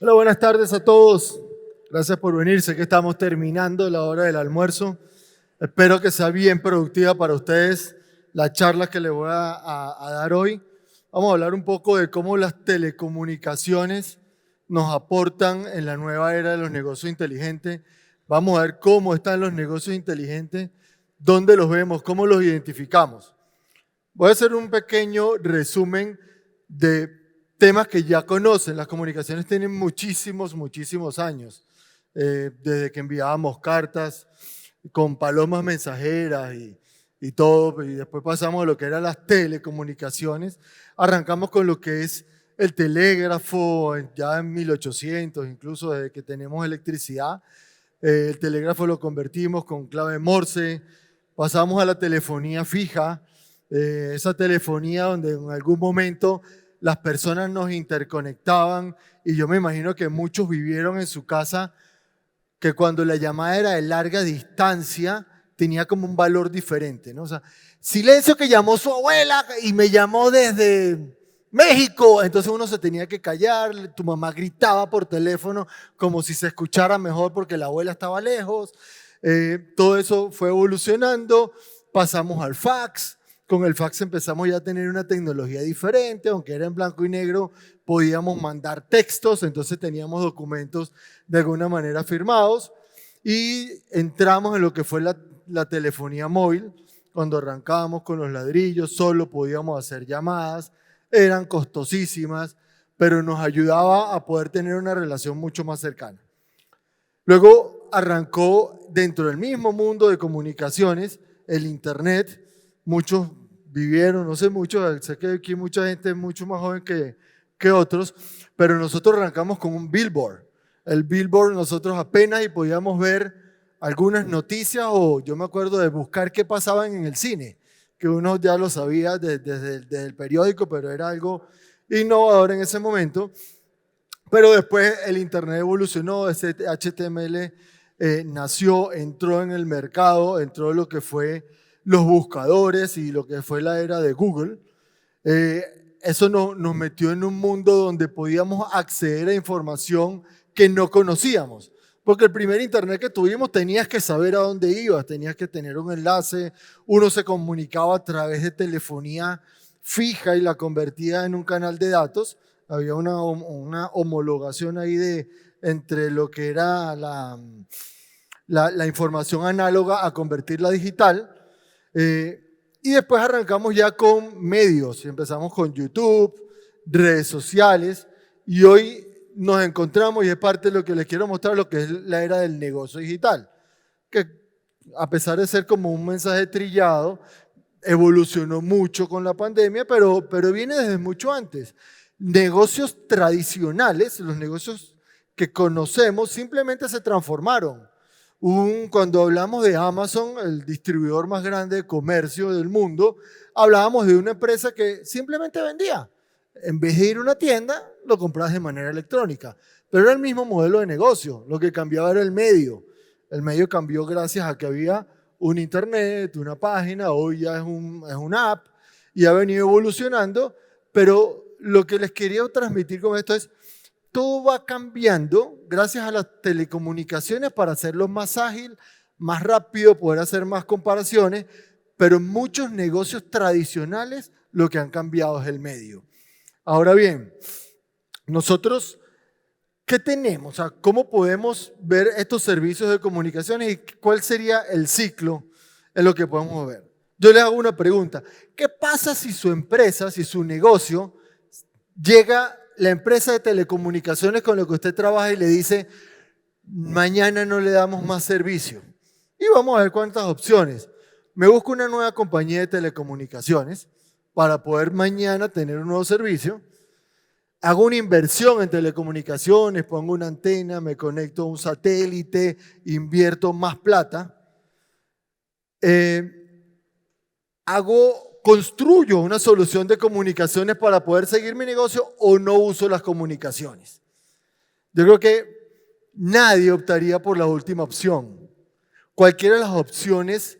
Hola, buenas tardes a todos. Gracias por venir. Sé que estamos terminando la hora del almuerzo. Espero que sea bien productiva para ustedes la charla que les voy a dar hoy. Vamos a hablar un poco de cómo las telecomunicaciones nos aportan en la nueva era de los negocios inteligentes. Vamos a ver cómo están los negocios inteligentes, dónde los vemos, cómo los identificamos. Voy a hacer un pequeño resumen de temas que ya conocen. Las comunicaciones tienen muchísimos años. Desde que enviábamos cartas con palomas mensajeras y todo, y después pasamos a lo que eran las telecomunicaciones. Arrancamos con lo que es el telégrafo, ya en 1800, incluso desde que tenemos electricidad. El telégrafo lo convertimos con clave Morse. Pasamos a la telefonía fija, esa telefonía donde en algún momento las personas nos interconectaban, y yo me imagino que muchos vivieron en su casa que cuando la llamada era de larga distancia tenía como un valor diferente, ¿no? O sea, silencio, que llamó su abuela y me llamó desde México, entonces uno se tenía que callar, tu mamá gritaba por teléfono como si se escuchara mejor porque la abuela estaba lejos. Todo eso fue evolucionando, pasamos al fax. Con el fax empezamos ya a tener una tecnología diferente, aunque era en blanco y negro, podíamos mandar textos, entonces teníamos documentos de alguna manera firmados, y entramos en lo que fue la telefonía móvil. Cuando arrancábamos con los ladrillos, solo podíamos hacer llamadas, eran costosísimas, pero nos ayudaba a poder tener una relación mucho más cercana. Luego arrancó dentro del mismo mundo de comunicaciones el Internet. Muchos vivieron, no sé mucho, sé que aquí mucha gente es mucho más joven que otros, pero nosotros arrancamos con un billboard. El billboard nosotros apenas y podíamos ver algunas noticias, o yo me acuerdo de buscar qué pasaban en el cine, que uno ya lo sabía desde el periódico, pero era algo innovador en ese momento. Pero después el Internet evolucionó, ese HTML nació, entró en el mercado, entró lo que fue los buscadores y lo que fue la era de Google. Eso nos metió en un mundo donde podíamos acceder a información que no conocíamos. Porque el primer Internet que tuvimos tenías que saber a dónde ibas, tenías que tener un enlace, uno se comunicaba a través de telefonía fija y la convertía en un canal de datos. Había una homologación ahí entre lo que era la información análoga a convertirla digital. Y después arrancamos ya con medios, empezamos con YouTube, redes sociales, y hoy nos encontramos, y es parte de lo que les quiero mostrar, lo que es la era del negocio digital, que a pesar de ser como un mensaje trillado, evolucionó mucho con la pandemia, pero viene desde mucho antes. Negocios tradicionales, los negocios que conocemos, simplemente se transformaron. Cuando hablamos de Amazon, el distribuidor más grande de comercio del mundo, hablábamos de una empresa que simplemente vendía. En vez de ir a una tienda, lo comprabas de manera electrónica. Pero era el mismo modelo de negocio. Lo que cambiaba era el medio. El medio cambió gracias a que había un internet, una página, hoy ya es una app, y ha venido evolucionando. Pero lo que les quería transmitir con esto es: todo va cambiando gracias a las telecomunicaciones para hacerlo más ágil, más rápido, poder hacer más comparaciones, pero muchos negocios tradicionales lo que han cambiado es el medio. Ahora bien, nosotros, ¿qué tenemos? O sea, ¿cómo podemos ver estos servicios de comunicaciones y cuál sería el ciclo en lo que podemos ver? Yo les hago una pregunta. ¿Qué pasa si su empresa, si su negocio, llega la empresa de telecomunicaciones con la que usted trabaja y le dice: mañana no le damos más servicio? Y vamos a ver cuántas opciones. Me busco una nueva compañía de telecomunicaciones para poder mañana tener un nuevo servicio. Hago una inversión en telecomunicaciones, pongo una antena, me conecto a un satélite, invierto más plata. Construyo una solución de comunicaciones para poder seguir mi negocio, o no uso las comunicaciones. Yo creo que nadie optaría por la última opción. Cualquiera de las opciones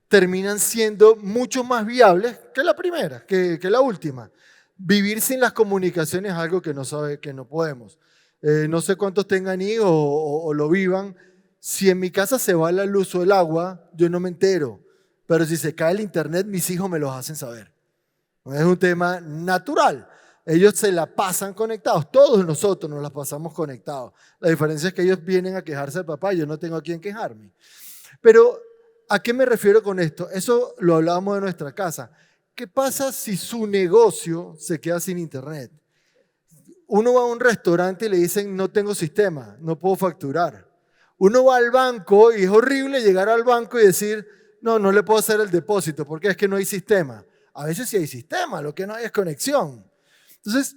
terminan siendo mucho más viables que la primera, que la última. Vivir sin las comunicaciones es algo que no podemos. No sé cuántos tengan hijos o lo vivan. Si en mi casa se va la luz o el agua, yo no me entero. Pero si se cae el internet, mis hijos me los hacen saber. Es un tema natural. Ellos se la pasan conectados. Todos nosotros nos la pasamos conectados. La diferencia es que ellos vienen a quejarse del papá y yo no tengo a quién quejarme. Pero, ¿a qué me refiero con esto? Eso lo hablábamos de nuestra casa. ¿Qué pasa si su negocio se queda sin internet? Uno va a un restaurante y le dicen, no tengo sistema, no puedo facturar. Uno va al banco y es horrible llegar al banco y decir, no, no le puedo hacer el depósito porque es que no hay sistema. A veces sí hay sistema, lo que no hay es conexión. Entonces,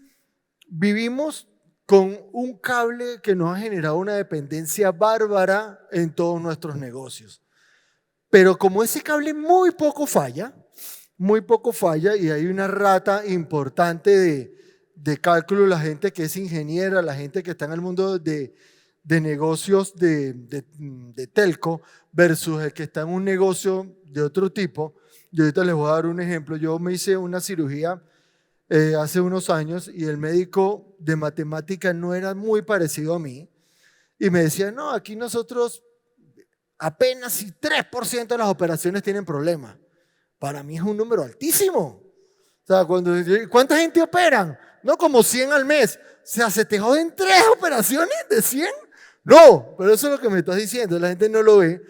vivimos con un cable que nos ha generado una dependencia bárbara en todos nuestros negocios. Pero como ese cable muy poco falla y hay una rata importante de cálculo, la gente que es ingeniera, la gente que está en el mundo de negocios de telco versus el que está en un negocio de otro tipo. Yo ahorita les voy a dar un ejemplo. Yo me hice una cirugía hace unos años y el médico de matemática no era muy parecido a mí y me decía, no, aquí nosotros apenas si 3% de las operaciones tienen problemas. Para mí es un número altísimo. O sea, ¿cuánta gente operan? No, como 100 al mes. O sea, ¿se te joden 3 operaciones de 100? No, pero eso es lo que me estás diciendo. La gente no lo ve.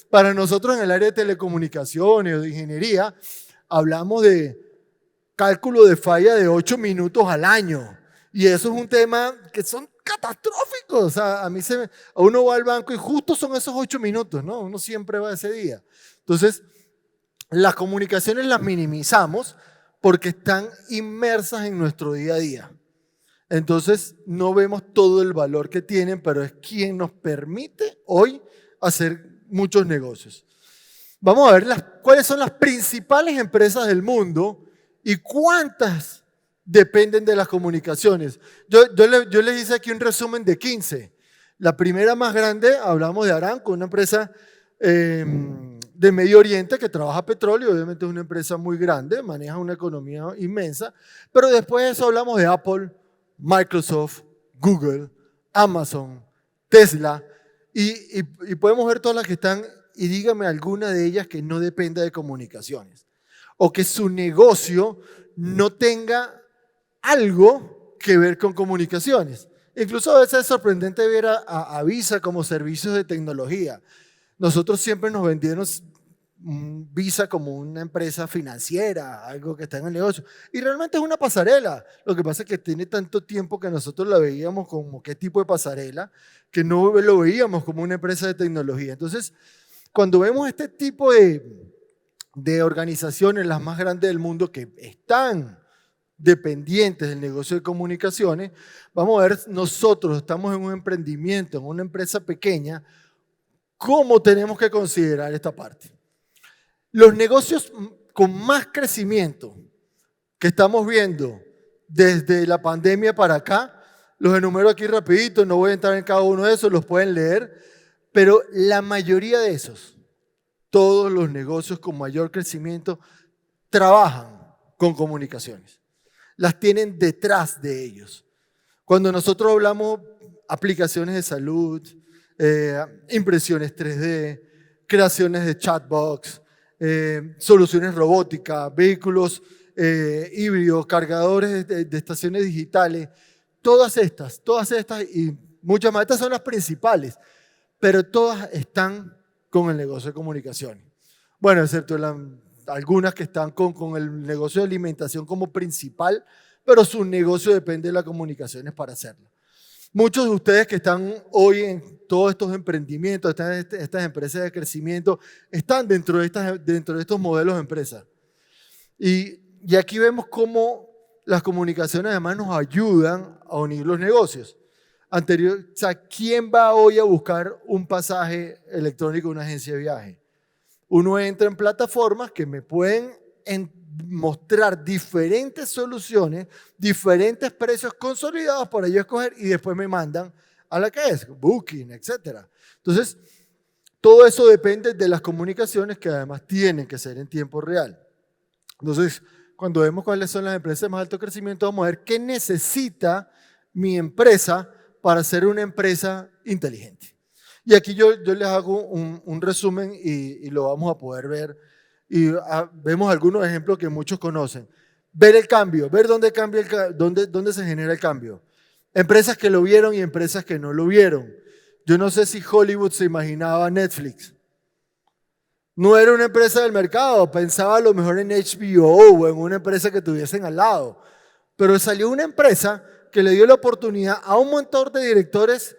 Para nosotros en el área de telecomunicaciones o de ingeniería, hablamos de cálculo de falla de 8 minutos al año. Y eso es un tema que son catastróficos. O sea, a uno va al banco y justo son esos 8 minutos, ¿no? Uno siempre va ese día. Entonces, las comunicaciones las minimizamos porque están inmersas en nuestro día a día. Entonces, no vemos todo el valor que tienen, pero es quien nos permite hoy hacer muchos negocios. Vamos a ver cuáles son las principales empresas del mundo y cuántas dependen de las comunicaciones. Yo les hice aquí un resumen de 15. La primera más grande, hablamos de Aramco, una empresa de Medio Oriente que trabaja petróleo, obviamente es una empresa muy grande, maneja una economía inmensa, pero después de eso hablamos de Apple, Microsoft, Google, Amazon, Tesla, y podemos ver todas las que están, y dígame alguna de ellas que no dependa de comunicaciones, o que su negocio no tenga algo que ver con comunicaciones. Incluso a veces es sorprendente ver a Visa como servicios de tecnología. Nosotros siempre nos vendieron Visa como una empresa financiera, algo que está en el negocio. Y realmente es una pasarela. Lo que pasa es que tiene tanto tiempo que nosotros la veíamos como qué tipo de pasarela, que no lo veíamos como una empresa de tecnología. Entonces, cuando vemos este tipo de organizaciones, las más grandes del mundo, que están dependientes del negocio de comunicaciones, vamos a ver, nosotros estamos en un emprendimiento, en una empresa pequeña, ¿cómo tenemos que considerar esta parte? Los negocios con más crecimiento que estamos viendo desde la pandemia para acá, los enumero aquí rapidito, no voy a entrar en cada uno de esos, los pueden leer, pero la mayoría de esos, todos los negocios con mayor crecimiento, trabajan con comunicaciones. Las tienen detrás de ellos. Cuando nosotros hablamos aplicaciones de salud, impresiones 3D, creaciones de chatbots, soluciones robóticas, vehículos híbridos, cargadores de estaciones digitales, todas estas y muchas más, estas son las principales, pero todas están con el negocio de comunicaciones. Bueno, excepto algunas que están con el negocio de alimentación como principal, pero su negocio depende de las comunicaciones para hacerlo. Muchos de ustedes que están hoy en todos estos emprendimientos, estas empresas de crecimiento, están dentro de estos modelos de empresa. Y aquí vemos cómo las comunicaciones además nos ayudan a unir los negocios. O sea, ¿quién va hoy a buscar un pasaje electrónico en una agencia de viaje? Uno entra en plataformas que me pueden mostrar diferentes soluciones, diferentes precios consolidados para yo escoger y después me mandan a la que es Booking, etc. Entonces, todo eso depende de las comunicaciones que además tienen que ser en tiempo real. Entonces, cuando vemos cuáles son las empresas de más alto crecimiento, vamos a ver qué necesita mi empresa para ser una empresa inteligente. Y aquí yo les hago un resumen y lo vamos a poder ver. Y vemos algunos ejemplos que muchos conocen. Ver el cambio, ver dónde se genera el cambio. Empresas que lo vieron y empresas que no lo vieron. Yo no sé si Hollywood se imaginaba Netflix. No era una empresa del mercado, pensaba a lo mejor en HBO o en una empresa que tuviesen al lado. Pero salió una empresa que le dio la oportunidad a un montón de directores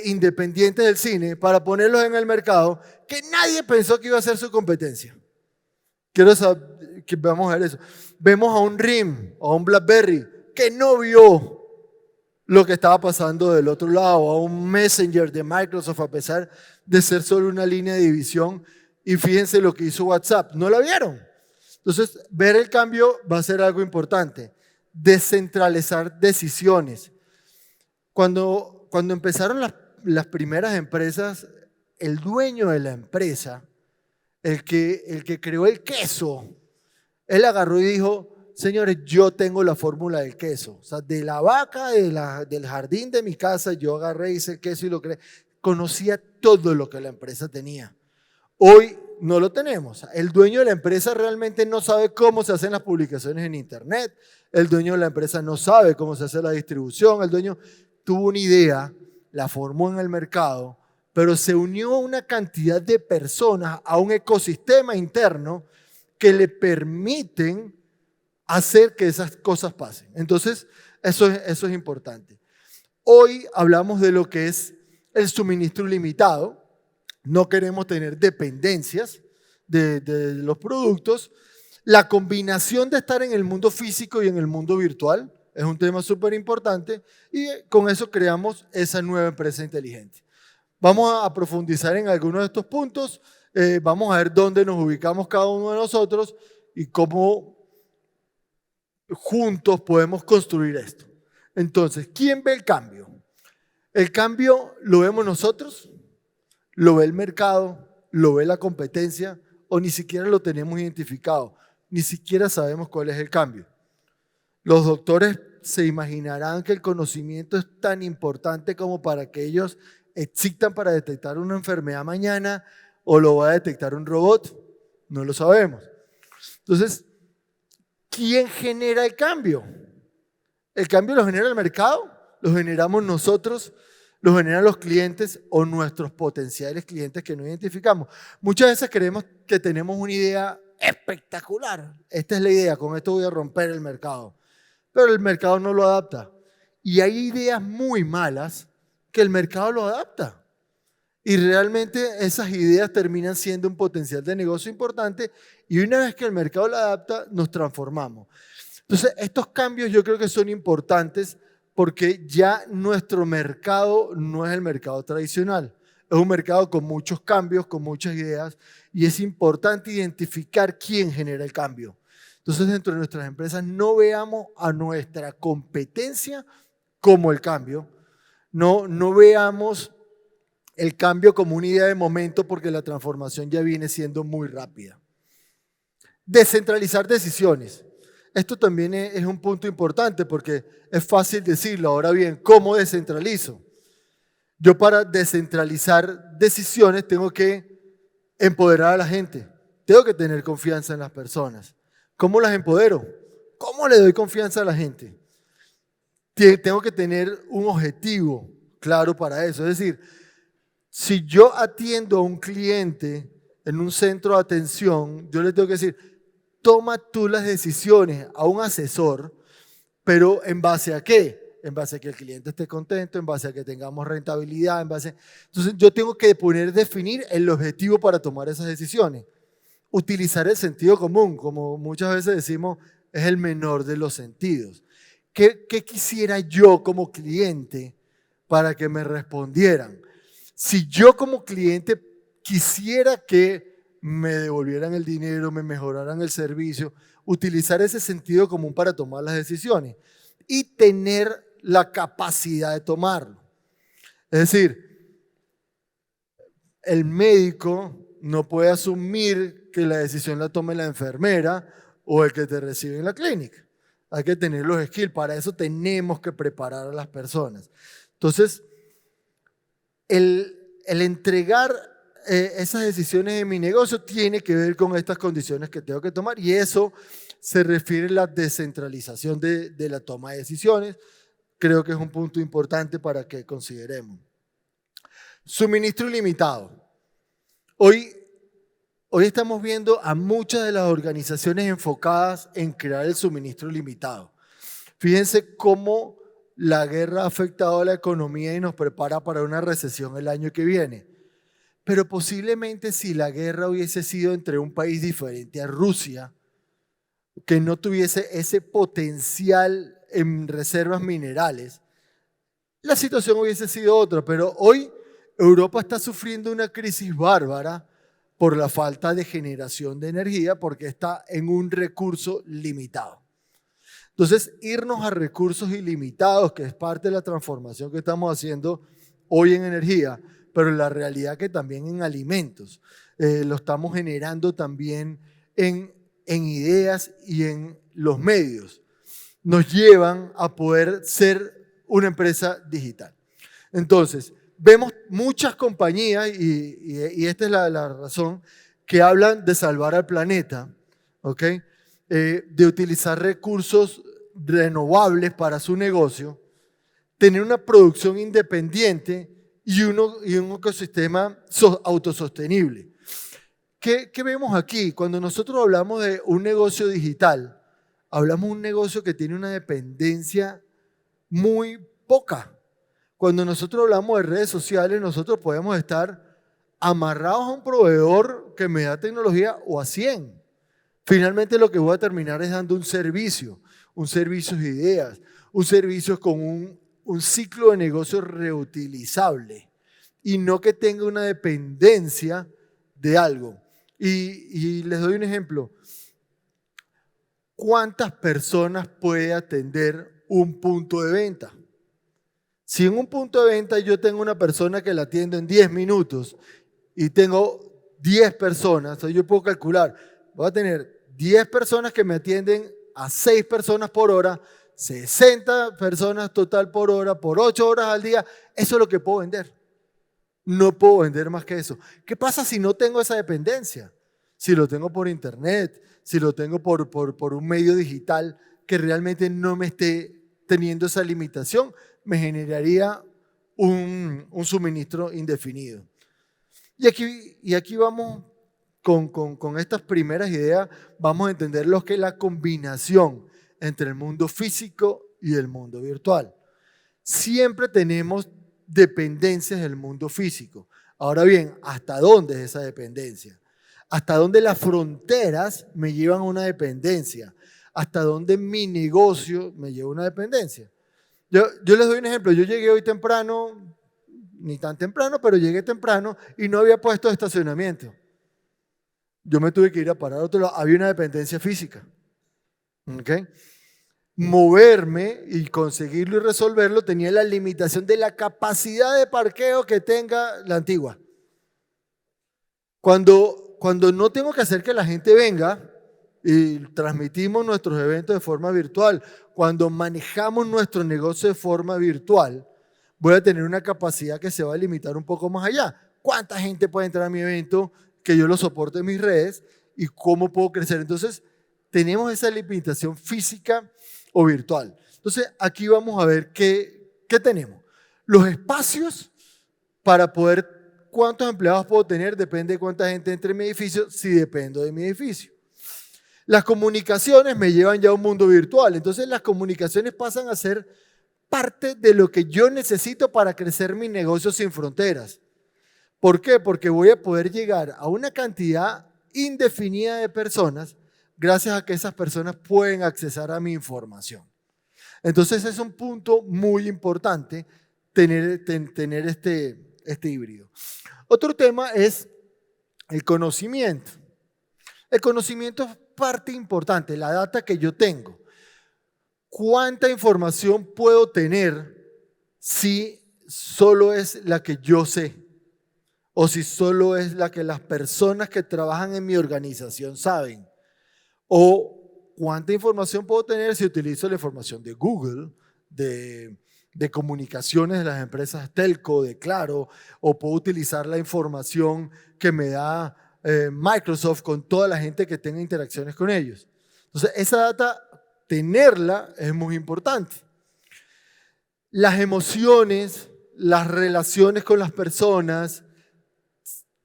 independientes del cine para ponerlos en el mercado que nadie pensó que iba a ser su competencia. Quiero saber que vamos a ver eso. Vemos a un RIM o a un BlackBerry que no vio lo que estaba pasando del otro lado, a un Messenger de Microsoft a pesar de ser solo una línea de división. Y fíjense lo que hizo WhatsApp, no la vieron. Entonces, ver el cambio va a ser algo importante. Descentralizar decisiones. Cuando empezaron las primeras empresas, el dueño de la empresa, el que creó el queso, él agarró y dijo, señores, yo tengo la fórmula del queso. O sea, de la vaca del jardín de mi casa, yo agarré, hice el queso y lo creé. Conocía todo lo que la empresa tenía. Hoy no lo tenemos. El dueño de la empresa realmente no sabe cómo se hacen las publicaciones en internet. El dueño de la empresa no sabe cómo se hace la distribución. El dueño tuvo una idea, la formó en el mercado, pero se unió a una cantidad de personas, a un ecosistema interno que le permiten hacer que esas cosas pasen. Entonces, eso es importante. Hoy hablamos de lo que es el suministro ilimitado. No queremos tener dependencias de los productos. La combinación de estar en el mundo físico y en el mundo virtual es un tema súper importante y con eso creamos esa nueva empresa inteligente. Vamos a profundizar en algunos de estos puntos, vamos a ver dónde nos ubicamos cada uno de nosotros y cómo juntos podemos construir esto. Entonces, ¿quién ve el cambio? El cambio lo vemos nosotros, lo ve el mercado, lo ve la competencia o ni siquiera lo tenemos identificado, ni siquiera sabemos cuál es el cambio. Los doctores se imaginarán que el conocimiento es tan importante como para que ellos existan para detectar una enfermedad mañana o lo va a detectar un robot, no lo sabemos. Entonces, ¿quién genera el cambio? ¿El cambio lo genera el mercado? ¿Lo generamos nosotros? ¿Lo generan los clientes o nuestros potenciales clientes que no identificamos? Muchas veces creemos que tenemos una idea espectacular. Esta es la idea, con esto voy a romper el mercado. Pero el mercado no lo adapta. Y hay ideas muy malas que el mercado lo adapta. Y realmente esas ideas terminan siendo un potencial de negocio importante y una vez que el mercado lo adapta, nos transformamos. Entonces, estos cambios yo creo que son importantes porque ya nuestro mercado no es el mercado tradicional. Es un mercado con muchos cambios, con muchas ideas y es importante identificar quién genera el cambio. Entonces, dentro de nuestras empresas no veamos a nuestra competencia como el cambio, no veamos el cambio como una idea de momento porque la transformación ya viene siendo muy rápida. Descentralizar decisiones. Esto también es un punto importante porque es fácil decirlo. Ahora bien, ¿cómo descentralizo? Yo para descentralizar decisiones tengo que empoderar a la gente. Tengo que tener confianza en las personas. ¿Cómo las empodero? ¿Cómo le doy confianza a la gente? Tengo que tener un objetivo claro para eso. Es decir, si yo atiendo a un cliente en un centro de atención, yo le tengo que decir, toma tú las decisiones a un asesor, pero ¿en base a qué? En base a que el cliente esté contento, en base a que tengamos rentabilidad, Entonces yo tengo que definir el objetivo para tomar esas decisiones. Utilizar el sentido común, como muchas veces decimos, es el menor de los sentidos. ¿Qué quisiera yo como cliente para que me respondieran? Si yo como cliente quisiera que me devolvieran el dinero, me mejoraran el servicio, utilizar ese sentido común para tomar las decisiones y tener la capacidad de tomarlo. Es decir, el médico no puede asumir que la decisión la tome la enfermera o el que te recibe en la clínica. Hay que tener los skills, para eso tenemos que preparar a las personas. Entonces, el entregar esas decisiones en mi negocio tiene que ver con estas condiciones que tengo que tomar, y eso se refiere a la descentralización de la toma de decisiones. Creo que es un punto importante para que consideremos. Suministro ilimitado. Hoy estamos viendo a muchas de las organizaciones enfocadas en crear el suministro ilimitado. Fíjense cómo la guerra ha afectado a la economía y nos prepara para una recesión el año que viene. Pero posiblemente si la guerra hubiese sido entre un país diferente a Rusia, que no tuviese ese potencial en reservas minerales, la situación hubiese sido otra. Pero hoy Europa está sufriendo una crisis bárbara por la falta de generación de energía, porque está en un recurso limitado. Entonces, irnos a recursos ilimitados, que es parte de la transformación que estamos haciendo hoy en energía, pero la realidad que también en alimentos, lo estamos generando también en ideas y en los medios, nos llevan a poder ser una empresa digital. Entonces, vemos muchas compañías, y esta es la razón, que hablan de salvar al planeta, ¿ok? De utilizar recursos renovables para su negocio, tener una producción independiente y un ecosistema autosostenible. ¿Qué vemos aquí? Cuando nosotros hablamos de un negocio digital, hablamos de un negocio que tiene una dependencia muy poca. Cuando nosotros hablamos de redes sociales, nosotros podemos estar amarrados a un proveedor que me da tecnología o a 100. Finalmente lo que voy a terminar es dando un servicio de ideas, un servicio con un ciclo de negocio reutilizable y no que tenga una dependencia de algo. Y les doy un ejemplo. ¿Cuántas personas puede atender un punto de venta? Si en un punto de venta yo tengo una persona que la atiendo en 10 minutos y tengo 10 personas, entonces yo puedo calcular, voy a tener 10 personas que me atienden a 6 personas por hora, 60 personas total por hora, por 8 horas al día. Eso es lo que puedo vender. No puedo vender más que eso. ¿Qué pasa si no tengo esa dependencia? Si lo tengo por internet, si lo tengo por un medio digital que realmente no me esté teniendo esa limitación, me generaría un suministro indefinido. Y aquí vamos con estas primeras ideas, vamos a entender lo que es la combinación entre el mundo físico y el mundo virtual. Siempre tenemos dependencias del mundo físico. Ahora bien, ¿hasta dónde es esa dependencia? ¿Hasta dónde las fronteras me llevan a una dependencia? ¿Hasta dónde mi negocio me lleva a una dependencia? Yo les doy un ejemplo. Yo llegué hoy temprano, ni tan temprano, pero llegué temprano y no había puesto de estacionamiento. Yo me tuve que ir a parar a otro lado. Había una dependencia física. ¿Okay? Moverme y conseguirlo y resolverlo tenía la limitación de la capacidad de parqueo que tenga la antigua. Cuando no tengo que hacer que la gente venga y transmitimos nuestros eventos de forma virtual, cuando manejamos nuestro negocio de forma virtual, voy a tener una capacidad que se va a limitar un poco más allá. ¿Cuánta gente puede entrar a mi evento que yo lo soporte en mis redes y cómo puedo crecer? Entonces, tenemos esa limitación física o virtual. Entonces, aquí vamos a ver qué tenemos. Los espacios para poder, cuántos empleados puedo tener, depende de cuánta gente entre en mi edificio, si dependo de mi edificio. Las comunicaciones me llevan ya a un mundo virtual. Entonces, las comunicaciones pasan a ser parte de lo que yo necesito para crecer mi negocio sin fronteras. ¿Por qué? Porque voy a poder llegar a una cantidad indefinida de personas gracias a que esas personas pueden accesar a mi información. Entonces es un punto muy importante tener este híbrido. Otro tema es el conocimiento. El conocimiento es parte importante, la data que yo tengo. ¿Cuánta información puedo tener si solo es la que yo sé? O si solo es la que las personas que trabajan en mi organización saben. O cuánta información puedo tener si utilizo la información de Google, de de comunicaciones de las empresas telco, de Claro, o puedo utilizar la información que me da Microsoft con toda la gente que tenga interacciones con ellos. Entonces, esa data, tenerla es muy importante. Las emociones, las relaciones con las personas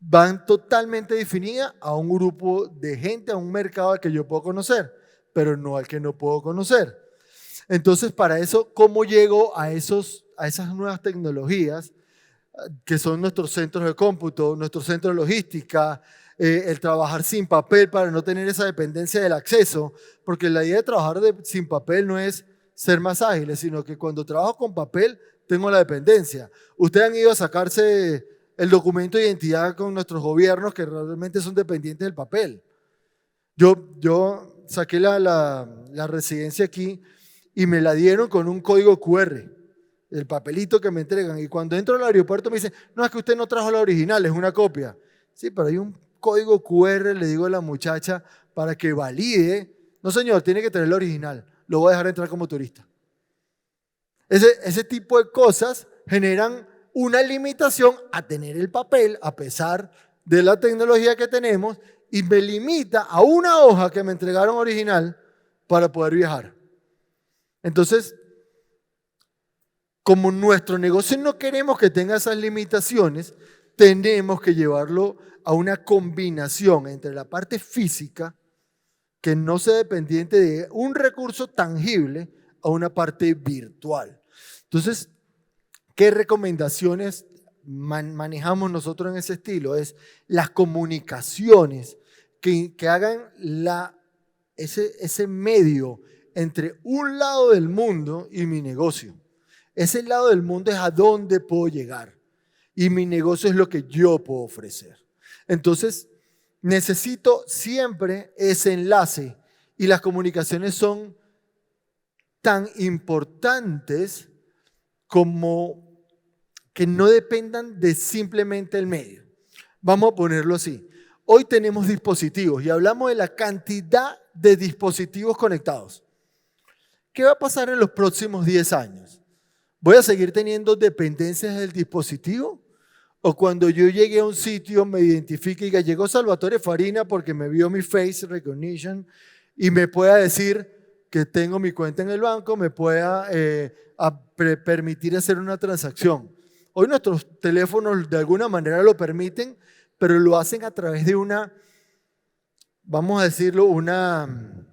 van totalmente definidas a un grupo de gente, a un mercado al que yo puedo conocer, pero no al que no puedo conocer. Entonces, para eso, ¿cómo llego a esas nuevas tecnologías que son nuestros centros de cómputo, nuestros centros de logística, el trabajar sin papel para no tener esa dependencia del acceso? Porque la idea de trabajar sin papel no es ser más ágiles, sino que cuando trabajo con papel tengo la dependencia. Ustedes han ido a sacarse el documento de identidad con nuestros gobiernos que realmente son dependientes del papel. Yo saqué la residencia aquí y me la dieron con un código QR, el papelito que me entregan. Y cuando entro al aeropuerto me dicen, no, es que usted no trajo la original, es una copia. Sí, pero hay un código QR, le digo a la muchacha, para que valide. No, señor, tiene que tener la original. Lo voy a dejar entrar como turista. Ese tipo de cosas generan una limitación a tener el papel, a pesar de la tecnología que tenemos, y me limita a una hoja que me entregaron original para poder viajar. Entonces, como nuestro negocio no queremos que tenga esas limitaciones, tenemos que llevarlo a una combinación entre la parte física, que no sea dependiente de un recurso tangible, a una parte virtual. Entonces, ¿qué recomendaciones manejamos nosotros en ese estilo? Es las comunicaciones que hagan ese medio entre un lado del mundo y mi negocio. Ese lado del mundo es a dónde puedo llegar y mi negocio es lo que yo puedo ofrecer. Entonces, necesito siempre ese enlace y las comunicaciones son tan importantes como que no dependan de simplemente el medio. Vamos a ponerlo así. Hoy tenemos dispositivos y hablamos de la cantidad de dispositivos conectados. ¿Qué va a pasar en los próximos 10 años? ¿Voy a seguir teniendo dependencias del dispositivo? ¿O cuando yo llegue a un sitio me identifique y diga, llegó Salvatore Farina porque me vio mi face recognition y me pueda decir que tengo mi cuenta en el banco, me pueda permitir hacer una transacción? Hoy nuestros teléfonos de alguna manera lo permiten, pero lo hacen a través de vamos a decirlo, una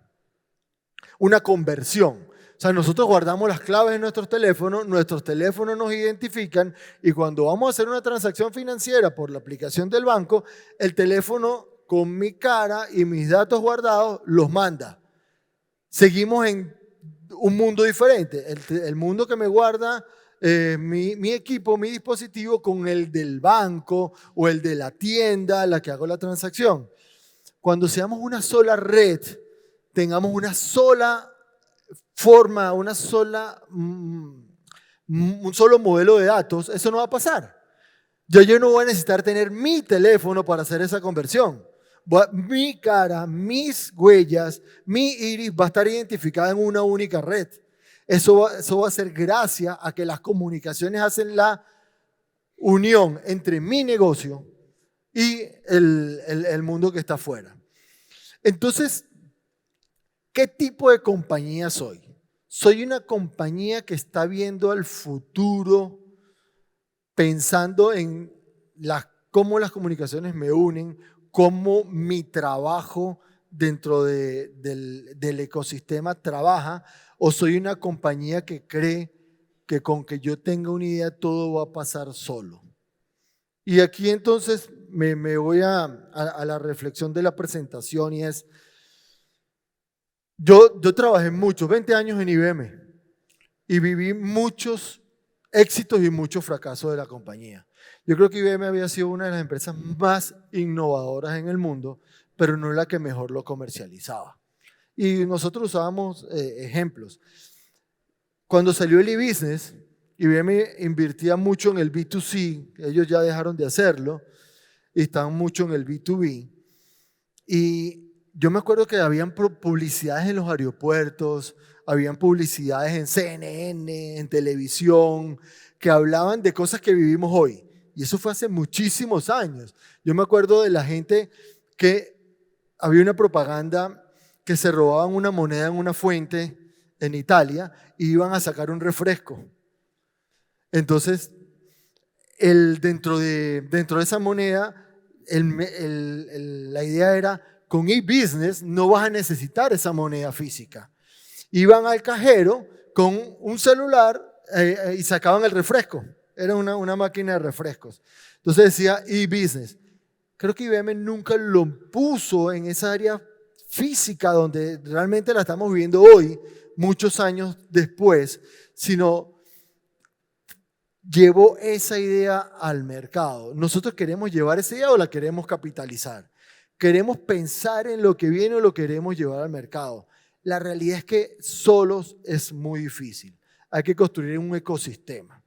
conversión. O sea, nosotros guardamos las claves en nuestros teléfonos nos identifican y cuando vamos a hacer una transacción financiera por la aplicación del banco, el teléfono con mi cara y mis datos guardados los manda. Seguimos en un mundo diferente, el mundo que me guarda mi equipo, mi dispositivo con el del banco o el de la tienda a la que hago la transacción. Cuando seamos una sola red, tengamos una sola forma, un solo modelo de datos, eso no va a pasar. Yo no voy a necesitar tener mi teléfono para hacer esa conversión. Mi cara, mis huellas, mi iris va a estar identificada en una única red. Eso va a ser gracias a que las comunicaciones hacen la unión entre mi negocio y el mundo que está afuera. Entonces, ¿qué tipo de compañía soy? Soy una compañía que está viendo al futuro, pensando en cómo las comunicaciones me unen, cómo mi trabajo dentro del ecosistema trabaja, o soy una compañía que cree que con que yo tenga una idea todo va a pasar solo. Y aquí entonces me voy a la reflexión de la presentación y es, yo trabajé muchos, 20 años en IBM y viví muchos éxitos y muchos fracasos de la compañía. Yo creo que IBM había sido una de las empresas más innovadoras en el mundo, pero no la que mejor lo comercializaba. Y nosotros usábamos ejemplos. Cuando salió el e-business, IBM invertía mucho en el B2C, ellos ya dejaron de hacerlo, y estaban mucho en el B2B. Y yo me acuerdo que habían publicidades en los aeropuertos, habían publicidades en CNN, en televisión, que hablaban de cosas que vivimos hoy. Y eso fue hace muchísimos años. Yo me acuerdo de la gente que había una propaganda que se robaban una moneda en una fuente en Italia y iban a sacar un refresco. Entonces, dentro de esa moneda, la idea era, con e-business no vas a necesitar esa moneda física. Iban al cajero con un celular y sacaban el refresco. Era una máquina de refrescos. Entonces decía e-business. Creo que IBM nunca lo puso en esa área física donde realmente la estamos viviendo hoy, muchos años después, sino llevó esa idea al mercado. ¿Nosotros queremos llevar esa idea o la queremos capitalizar? ¿Queremos pensar en lo que viene o lo queremos llevar al mercado? La realidad es que solos es muy difícil. Hay que construir un ecosistema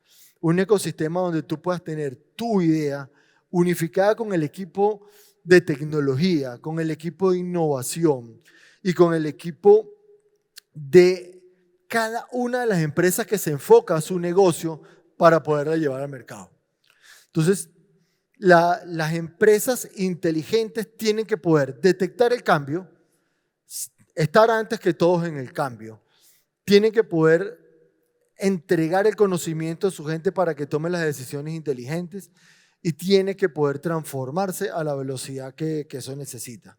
donde tú puedas tener tu idea unificada con el equipo de tecnología, con el equipo de innovación y con el equipo de cada una de las empresas que se enfoca a su negocio para poderla llevar al mercado. Entonces, las empresas inteligentes tienen que poder detectar el cambio, estar antes que todos en el cambio, tienen que poder entregar el conocimiento a su gente para que tome las decisiones inteligentes y tiene que poder transformarse a la velocidad que eso necesita.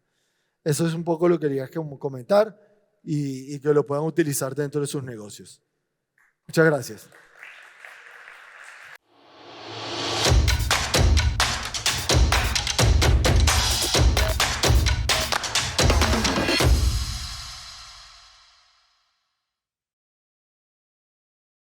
Eso es un poco lo que quería comentar y que lo puedan utilizar dentro de sus negocios. Muchas gracias.